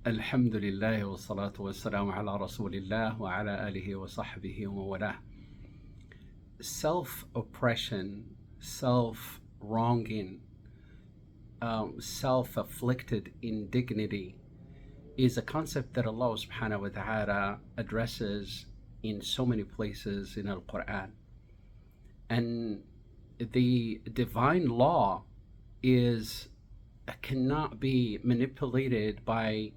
الحمد لله والصلاة والسلام على رسول الله وعلى آله وصحبه ومن والاه. Self-oppression, self-wronging, self-afflicted indignity is a concept that Allah subhanahu wa ta'ala addresses in so many places in Al-Quran. And the divine law cannot be manipulated by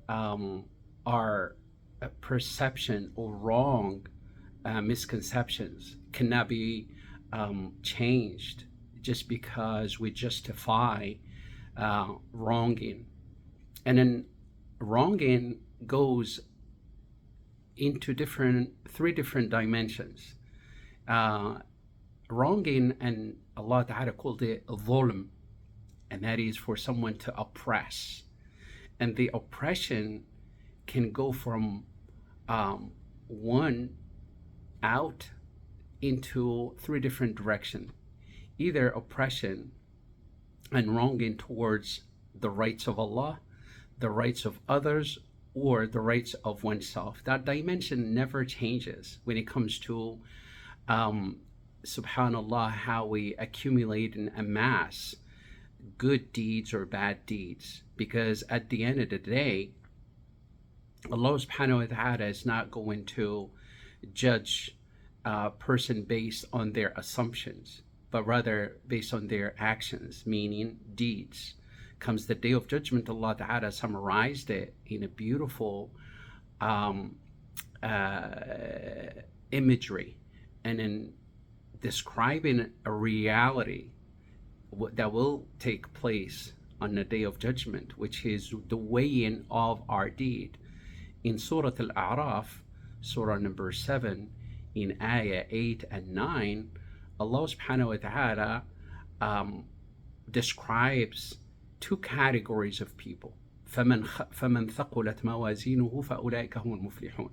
our perception or wrong misconceptions, cannot be changed just because we justify wronging. And then wronging goes into three different dimensions. Wronging, and Allah Ta'ala called it dhulm, and that is for someone to oppress. And the oppression can go from one out into three different directions. Either oppression and wronging towards the rights of Allah, the rights of others, or the rights of oneself. That dimension never changes when it comes to, subhanallah, how we accumulate and amass good deeds or bad deeds. Because at the end of the day, Allah subhanahu wa ta'ala is not going to judge a person based on their assumptions, but rather based on their actions, meaning deeds. Comes the day of judgment, Allah Ta'ala summarized it in a beautiful imagery, and in describing a reality that will take place on the day of judgment, which is the weighing of our deed. In Surah Al-A'raf, Surah number 7, in Ayah 8 and 9, Allah subhanahu wa ta'ala describes two categories of people. فَمَنْ ثَقُلَتْ مَوَازِينُهُ فَأُولَٰئِكَ هُمُ الْمُفْلِحُونَ.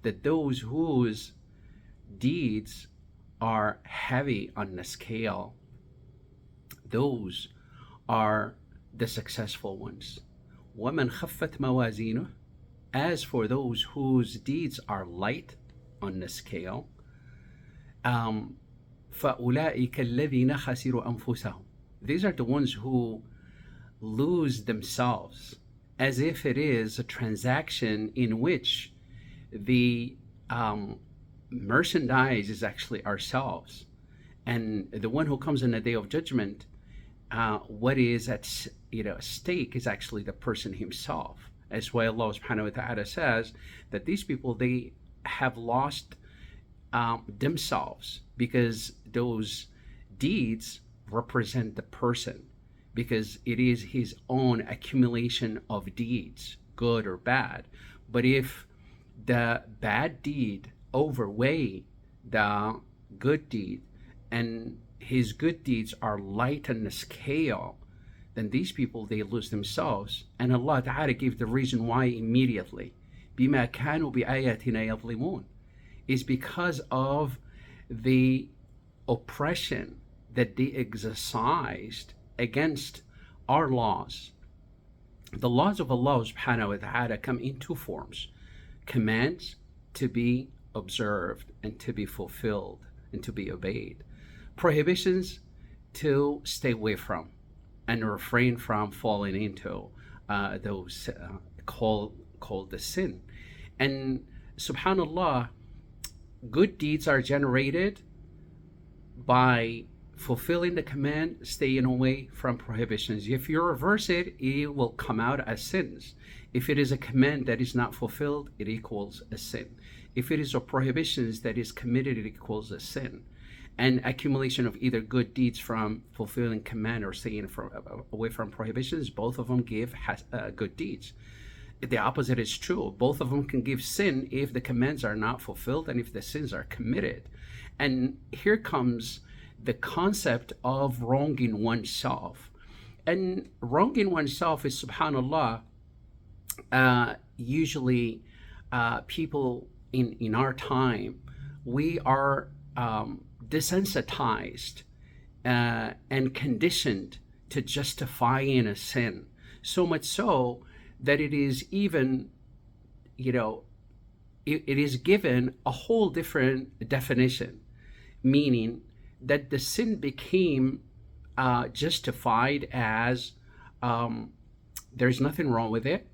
That those whose deeds are heavy on the scale, those are the successful ones. وَمَنْ خَفَّتْ مَوَازِينُهُ. As for those whose deeds are light on the scale, فَأُولَٰئِكَ الَّذِينَ خَسِرُوا أَنفُسَهُم. These are the ones who lose themselves, as if it is a transaction in which the merchandise is actually ourselves, and the one who comes in the day of judgment, what is at stake is actually the person himself. That's why Allah subhanahu wa ta'ala says that these people, they have lost themselves, because those deeds represent the person, because it is his own accumulation of deeds, good or bad. But if the bad deed outweigh the good deed, and his good deeds are light on the scale, then these people, they lose themselves. And Allah Ta'ala gave the reason why immediately. بِمَا كَانُوا بِآيَاتِنَا يَظْلِمُونَ. Is because of the oppression that they exercised against our laws. The laws of Allah subhanahu wa ta'ala come in two forms: commands to be observed and to be fulfilled and to be obeyed, prohibitions to stay away from and refrain from falling into those called the sin. And subhanallah, good deeds are generated by fulfilling the command, staying away from prohibitions. If you reverse it, it will come out as sins. If it is a command that is not fulfilled, it equals a sin. If it is a prohibitions that is committed, it equals a sin. And accumulation of either good deeds from fulfilling command or staying away from prohibitions, both of them give good deeds. The opposite is true. Both of them can give sin if the commands are not fulfilled and if the sins are committed. And here comes the concept of wronging oneself. And wronging oneself is, subhanallah, usually people in our time, we are desensitized and conditioned to justifying a sin. So much so that it is even, you know, it is given a whole different definition, meaning that the sin became justified as um, there's nothing wrong with it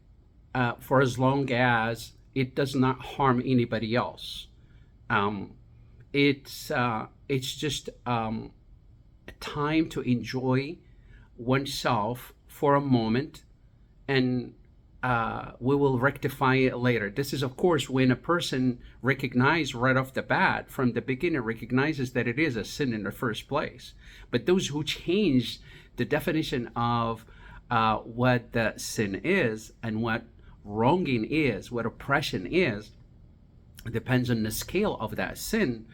for as long as it does not harm anybody else. Um, it's just a time to enjoy oneself for a moment, and we will rectify it later. This is, of course, when a person recognizes right off the bat, from the beginning, recognizes that it is a sin in the first place. But those who change the definition of what the sin is and what wronging is, what oppression is, depends on the scale of that sin.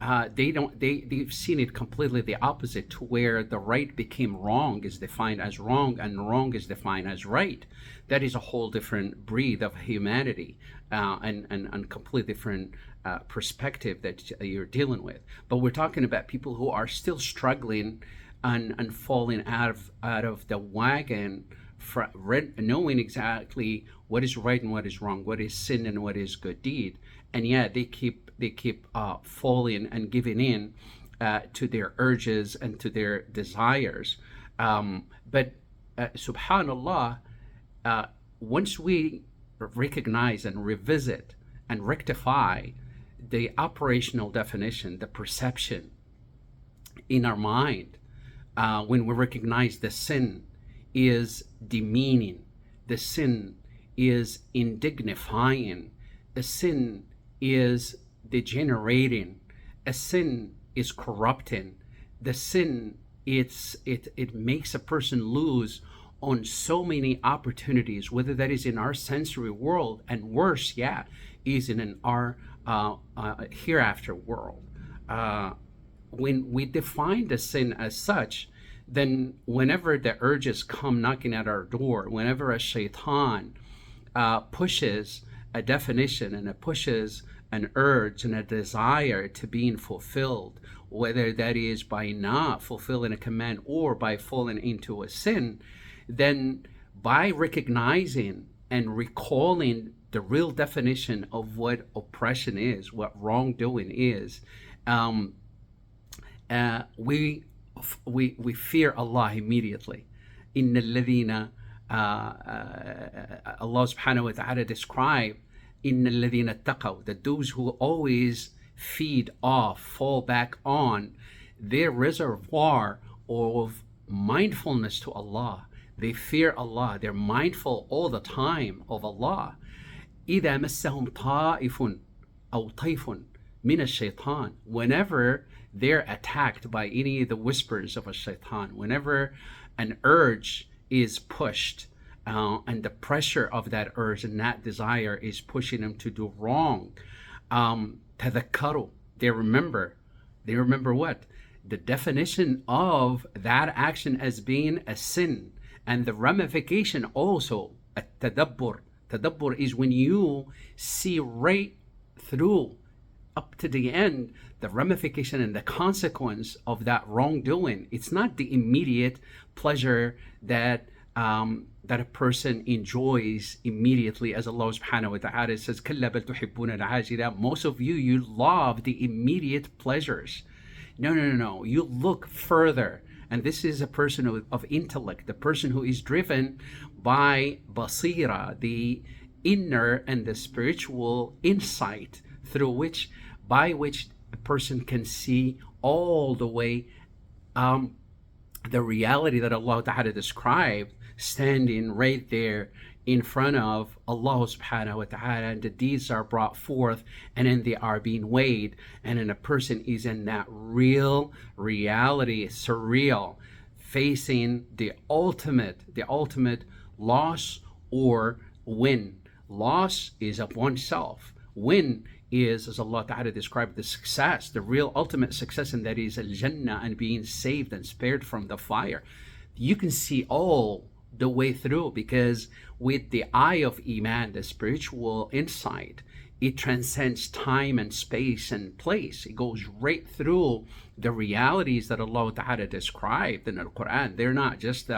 They've seen it completely the opposite, to where the right became wrong is defined as wrong and wrong is defined as right. That is a whole different breed of humanity, and complete different perspective that you're dealing with. But we're talking about people who are still struggling and falling out of the wagon, knowing exactly what is right and what is wrong, what is sin and what is good deed, and yet they keep falling and giving in to their urges and to their desires. But subhanallah, once we recognize and revisit and rectify the operational definition, the perception in our mind, when we recognize the sin is demeaning, the sin is indignifying, the sin is degenerating, a sin is corrupting, the sin it makes a person lose on so many opportunities, whether that is in our sensory world, and worse yet is in our hereafter world. When we define the sin as such, then whenever the urges come knocking at our door, whenever a shaitan pushes a definition and it pushes an urge and a desire to being fulfilled, whether that is by not fulfilling a command or by falling into a sin, then by recognizing and recalling the real definition of what oppression is, what wrongdoing is, we fear Allah immediately. إن الذين Allah subhanahu wa ta'ala described إن الذين اتقوا, that those who always feed off, fall back on their reservoir of mindfulness to Allah. They fear Allah. They're mindful all the time of Allah. إذا مسهم طائف أو طيف من الشيطان, whenever they're attacked by any of the whispers of a shaitan, whenever an urge is pushed, and the pressure of that urge and that desire is pushing them to do wrong, تذكروا, they remember what? The definition of that action as being a sin, and the ramification also, التدبر. Tadabbur is when you see right through up to the end the ramification and the consequence of that wrongdoing. It's not the immediate pleasure that a person enjoys immediately, as Allah subhanahu wa ta'ala says, كَلَّا بَلْ تُحِبُّونَ الْعَاجِلَةَ, most of you love the immediate pleasures. No. You look further. And this is a person of intellect, the person who is driven by basira, the inner and the spiritual insight by which a person can see all the way the reality that Allah Ta'ala described, standing right there in front of Allah subhanahu wa ta'ala, and the deeds are brought forth and then they are being weighed, and then a person is in that real reality, surreal, facing the ultimate loss or win. Loss is of oneself. Win is, as Allah Ta'ala described, the success, the real ultimate success, and that is al-Jannah, and being saved and spared from the fire. You can see all the way through, because with the eye of Iman, the spiritual insight, it transcends time and space and place. It goes right through the realities that Allah Ta'ala described in the Quran. They're not just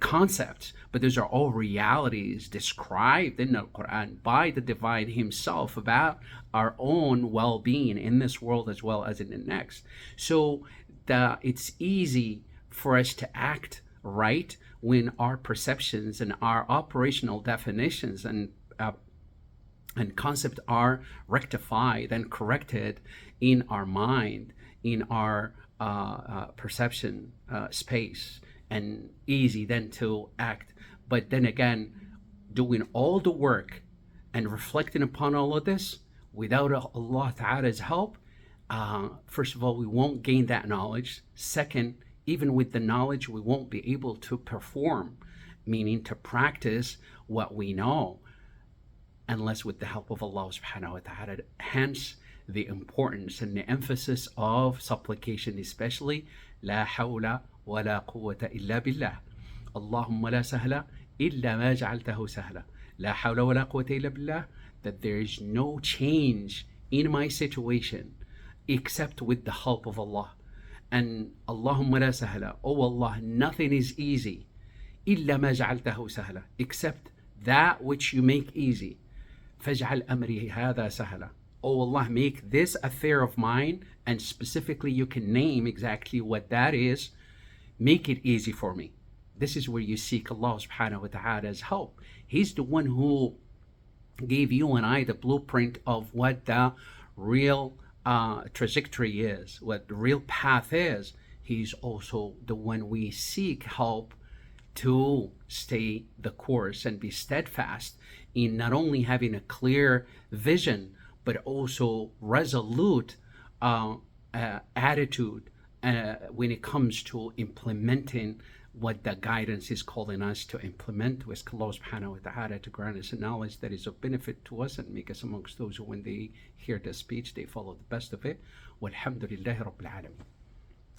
concepts, but those are all realities described in the Quran by the Divine Himself about our own well being in this world as well as in the next. So it's easy for us to act right when our perceptions and our operational definitions and concepts are rectified and corrected in our mind, in our perception space, and easy then to act. But then again, doing all the work and reflecting upon all of this without Allah Ta'ala's help, first of all, we won't gain that knowledge. Second, even with the knowledge, we won't be able to perform, meaning to practice what we know, unless with the help of Allah subhanahu wa ta'ala. Hence the importance and the emphasis of supplication, especially لا حول ولا قوة إلا بالله. اللهم لا سهل إلا ما جعلته سهلا. لا حول ولا قوة إلا بالله. That there is no change in my situation except with the help of Allah. And Allahumma la sahla, oh Allah, nothing is easy. إلا ما جعلته سهلا, except that which you make easy. فاجعل أمري هذا سهلا. Oh Allah, make this affair of mine, and specifically you can name exactly what that is, make it easy for me. This is where you seek Allah subhanahu wa ta'ala's help. He's the one who gave you and I the blueprint of what the real trajectory is, what the real path is. He's also the one we seek help to stay the course and be steadfast in not only having a clear vision, but also resolute attitude when it comes to implementing what the guidance is calling us to implement. We ask Allah subhanahu wa ta'ala to grant us a knowledge that is of benefit to us and make us amongst those who, when they hear the speech, they follow the best of it. Walhamdulillahi Rabbil Alameen.